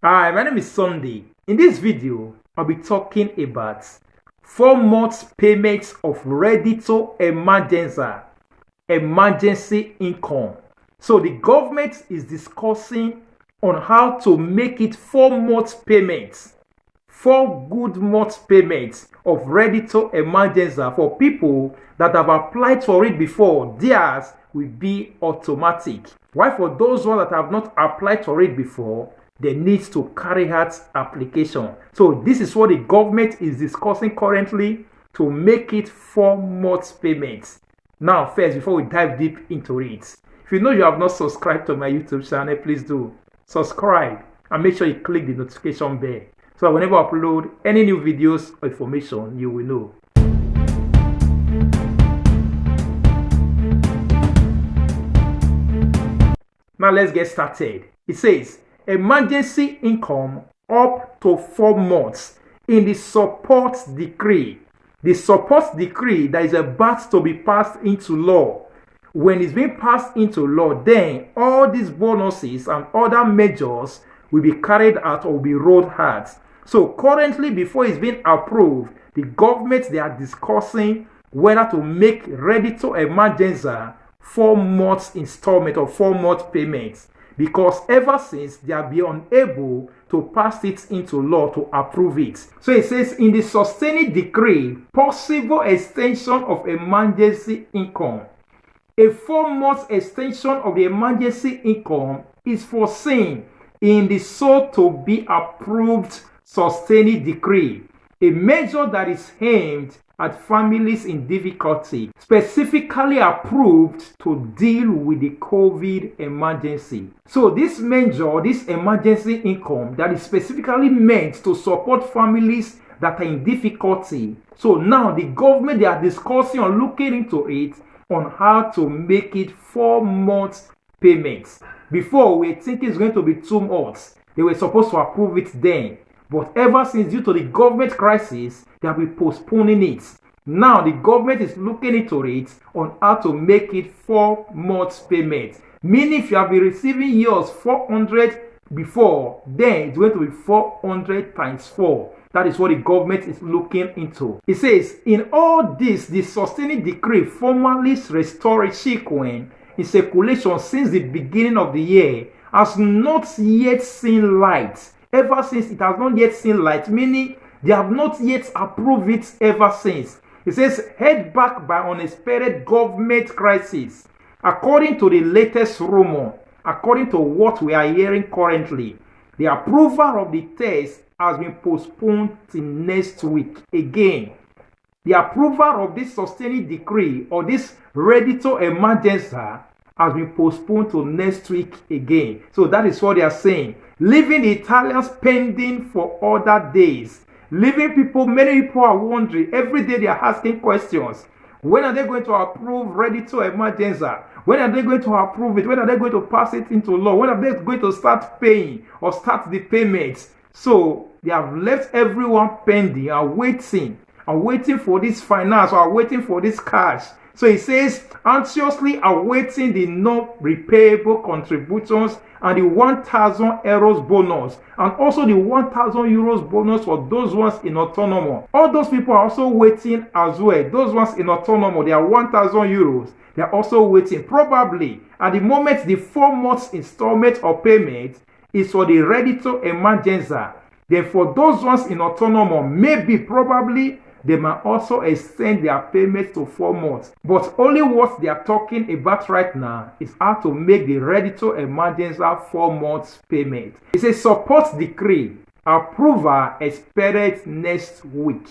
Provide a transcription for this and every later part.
Hi, my name is Sunday. In this video, I'll be talking about 4 months payments of Reddito Emergenza, emergency income. So the government is discussing on how to make it 4 months payments, 4 good months payments of Reddito Emergenza for people that have applied for it before. Theirs will be automatic. While for those ones that have not applied for it before, they need to carry out application. So this is what the government is discussing currently to make it 4 months payments. Now, first, before we dive deep into it, if you know you have not subscribed to my YouTube channel, please do subscribe and make sure you click the notification bell so that whenever I upload any new videos or information, you will know. Now let's get started. It says emergency income up to 4 months in the support decree. The support decree that is about to be passed into law. When it's being passed into law, then all these bonuses and other measures will be carried out or will be rolled out. So currently, before it's being approved, the government, they are discussing whether to make Reddito Emergenza 4 months installment or 4 months payments, because ever since they have been unable to pass it into law to approve it. So it says in the sustaining decree, possible extension of emergency income. A 4 months extension of the emergency income is foreseen in the so to be approved sustaining decree, a measure that is aimed at families in difficulty, specifically approved to deal with the COVID emergency. So this measure, this emergency income that is specifically meant to support families that are in difficulty. So now the government, they are discussing or looking into it on how to make it 4 months payments. Before, we think it's going to be 2 months. They were supposed to approve it then. But ever since, due to the government crisis, they have been postponing it. Now, the government is looking into it on how to make it 4 months payments. Meaning, if you have been receiving yours 400 before, then it's going to be 400 times 4. That is what the government is looking into. It says, in all this, the sustaining decree formally restored sequence in circulation since the beginning of the year has not yet seen light. Ever since, it has not yet seen light, meaning they have not yet approved it ever since. It says, held back by unexpected government crisis. According to the latest rumor, according to what we are hearing currently, the approval of the test has been postponed till next week again. The approval of this sustaining decree or this Reddito Emergenza has been postponed to next week again. So that is what they are saying. Leaving the Italians pending for other days. Leaving people, many people are wondering. Every day they are asking questions. When are they going to approve Reddito Emergenza? When are they going to approve it? When are they going to pass it into law? When are they going to start paying or start the payments? So they have left everyone pending and waiting for this finance or waiting for this cash. So it says, anxiously awaiting the non-repayable contributions and the 1,000 euros bonus, and also the 1,000 euros bonus for those ones in autonomous. All those people are also waiting as well. Those ones in autonomous, they are 1,000 euros. They are also waiting. Probably at the moment, the 4 months installment or payment is for the Reddito Emergenza. Then for those ones in autonomous, maybe probably they might also extend their payments to 4 months. But only what they are talking about right now is how to make the Reddito Emergenza 4 months payment. It's a support decree. Approval expected next week.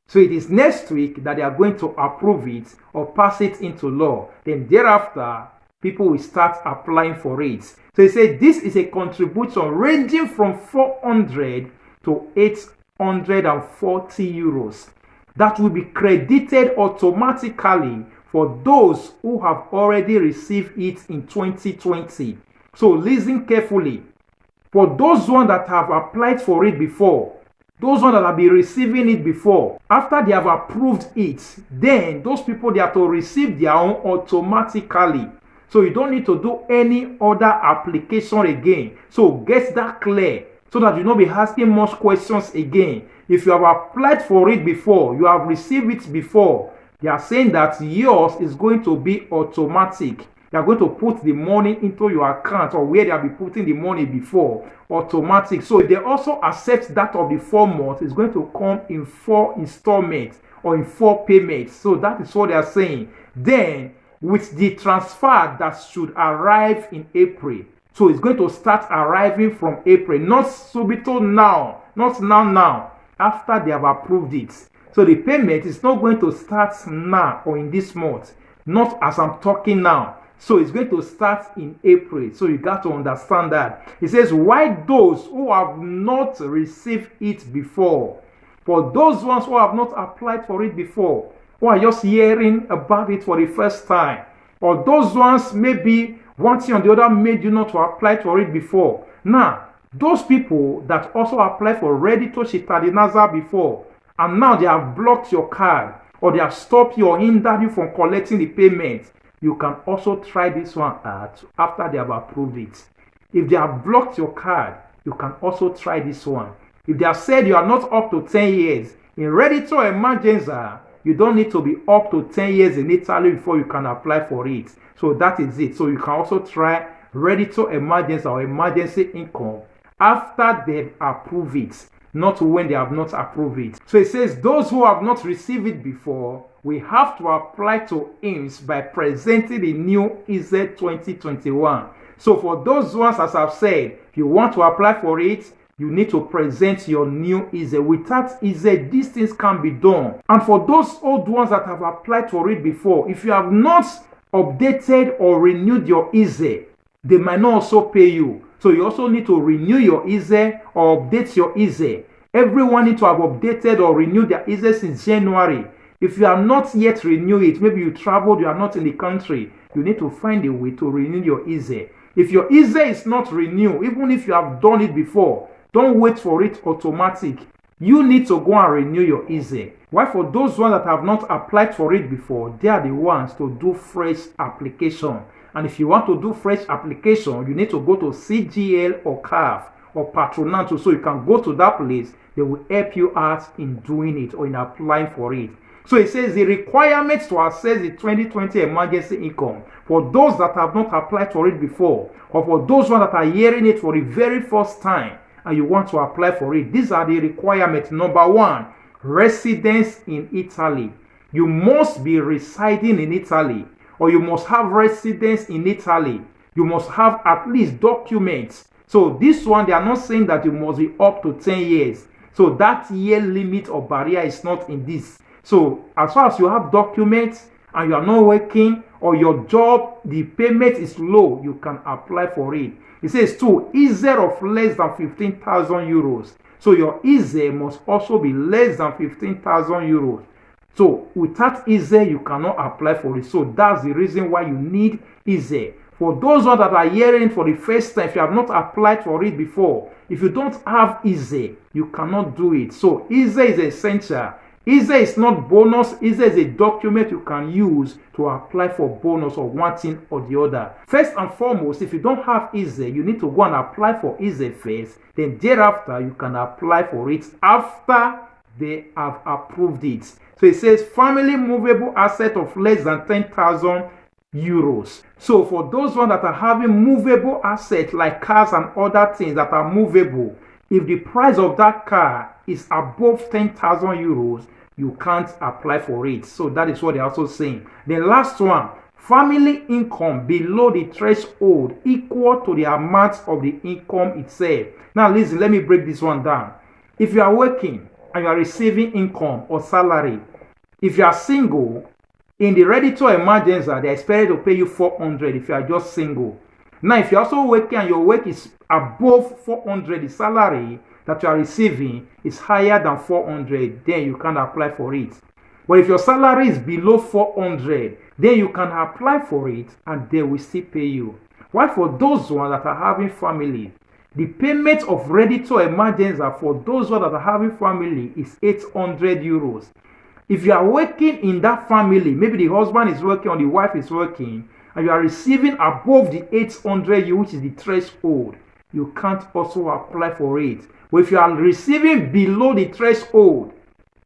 So it is next week that they are going to approve it or pass it into law. Then thereafter, people will start applying for it. So he said this is a contribution ranging from 400 to 840 euros. That will be credited automatically for those who have already received it in 2020. So listen carefully. For those ones that have applied for it before, those ones that have been receiving it before, after they have approved it, then those people, they have to receive their own automatically. So you don't need to do any other application again. So get that clear. so that you not be asking much questions again. If you have applied for it before, you have received it before, they are saying that yours is going to be automatic. They are going to put the money into your account, or where they have been putting the money before, automatic. So if they also accept that of the 4 months, it's going to come in 4 installments or in 4 payments. So that is what they are saying. Then with the transfer that should arrive in April, so it's going to start arriving from April, not subito now, not now, after they have approved it. So the payment is not going to start now or in this month, not as I'm talking now. So it's going to start in April. So you got to understand that. It says, why those who have not received it before? For those ones who have not applied for it before, who are just hearing about it for the first time, or those ones maybe one thing or the other made you not to apply for it before. Now, those people that also applied for Reddito Shitadinaza before, and now they have blocked your card, or they have stopped you or hindered you from collecting the payment, you can also try this one out after they have approved it. If they have blocked your card, you can also try this one. If they have said you are not up to 10 years, in Reddito Emergenza, you don't need to be up to 10 years in Italy before you can apply for it. So that is it. So you can also try Reddito Emergenza or emergency income after they've approved it, not when they have not approved it. So it says those who have not received it before, we have to apply to IMSS by presenting the new EZ 2021. So for those ones, as I've said, if you want to apply for it, you need to present your new EZ. Without EZ, these things can be done. And for those old ones that have applied for it before, if you have not updated or renewed your EZ, they might not also pay you. So you also need to renew your EZ or update your EZ. Everyone needs to have updated or renewed their EZ since January. If you have not yet renewed it, maybe you traveled, you are not in the country, you need to find a way to renew your EZ. If your EZ is not renewed, even if you have done it before, don't wait for it automatic. You need to go and renew your EZ. Why? For those ones that have not applied for it before, they are the ones to do fresh application. And if you want to do fresh application, you need to go to CGL or CAF or Patronato, so you can go to that place. They will help you out in doing it or in applying for it. So it says the requirements to access the 2020 emergency income for those that have not applied for it before, or for those ones that are hearing it for the very first time and you want to apply for it. These are the requirements. Number 1, residence in Italy. You must be residing in Italy, or you must have residence in Italy. You must have at least documents. So this one, they are not saying that you must be up to 10 years. So that year limit or barrier is not in this. So as far as you have documents and you are not working, or your job, the payment is low, you can apply for it. It says too, EZ of less than 15,000 euros. So your EZ must also be less than 15,000 euros. So without EZ, you cannot apply for it. So that's the reason why you need EZ. For those ones that are hearing for the first time, if you have not applied for it before, if you don't have EZ, you cannot do it. So EZ is essential. EZ is not bonus. EZ is a document you can use to apply for bonus or one thing or the other. First and foremost, if you don't have EZ, you need to go and apply for EZ first. Then thereafter, you can apply for it after they have approved it. So it says family movable asset of less than 10,000 euros. So for those ones that are having movable assets like cars and other things that are movable, if the price of that car is above 10,000 euros, you can't apply for it. So that is what they're also saying. The last one, family income below the threshold equal to the amount of the income itself. Now listen, let me break this one down. If you are working and you are receiving income or salary, if you are single, in the Reddito Emergenza, they are expected to pay you 400 if you are just single. Now, if you're also working and your work is above 400, the salary that you are receiving is higher than 400, then you can apply for it. But if your salary is below 400, then you can apply for it and they will still pay you. While for those ones that are having family, the payment of Reddito Emergenza for those ones that are having family is 800 euros. If you are working in that family, maybe the husband is working or the wife is working, and you are receiving above the 800 euros, which is the threshold, you can't also apply for it. But if you are receiving below the threshold,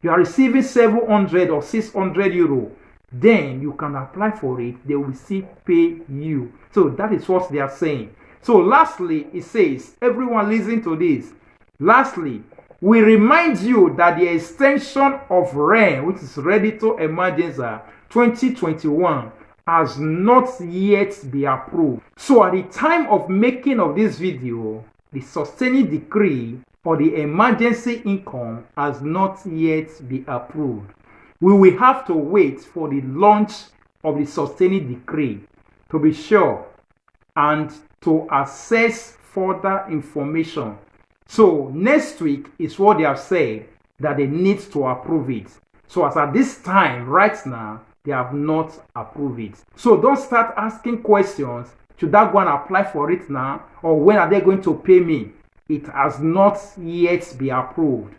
you are receiving 700 or 600 euro, then you can apply for it. They will still pay you. So that is what they are saying. So lastly, it says, everyone listen to this. Lastly, we remind you that the extension of REN, which is Reddito Emergenza 2021, has not yet been approved. So at the time of making of this video, the sustaining decree or the emergency income has not yet been approved. We will have to wait for the launch of the sustaining decree to be sure and to assess further information. So next week is what they have said that they need to approve it. So as at this time, right now, they have not approved it. So don't start asking questions. Should I go and apply for it now? Or when are they going to pay me? It has not yet been approved.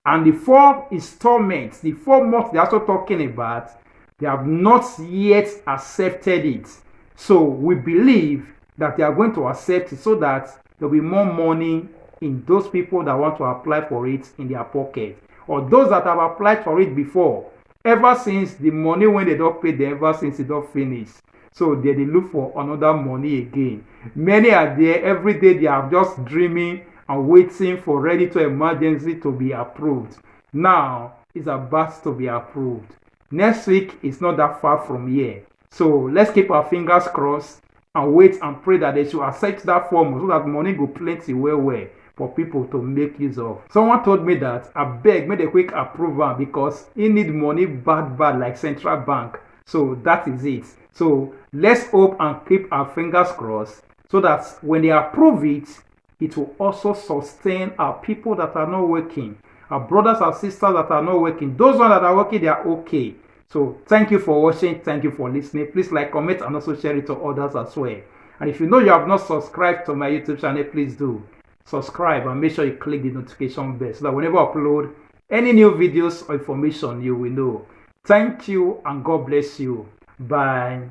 And the 4 installments, the 4 months they're also talking about, they have not yet accepted it. So we believe that they are going to accept it so that there will be more money in those people that want to apply for it in their pocket, or those that have applied for it before. Ever since the money when they don't pay them, ever since it don't finish, so they look for another money again. Many are there every day. They are just dreaming and waiting for Reddito Emergency to be approved. Now it's about to be approved. Next week is not that far from here. So let's keep our fingers crossed and wait and pray that they should accept that form so that money go plenty well for people to make use of. Someone told me that I beg made a quick approval because he need money bad like central bank. So that is it. So let's hope and keep our fingers crossed so that when they approve it, it will also sustain our people that are not working, our brothers and sisters that are not working. Those ones that are working, they are okay. So thank you for watching. Thank you for listening. Please like, comment, and also share it to others as well. And if you know you have not subscribed to my YouTube channel, please do subscribe and make sure you click the notification bell so that whenever I upload any new videos or information, you will know. Thank you and God bless you. Bye.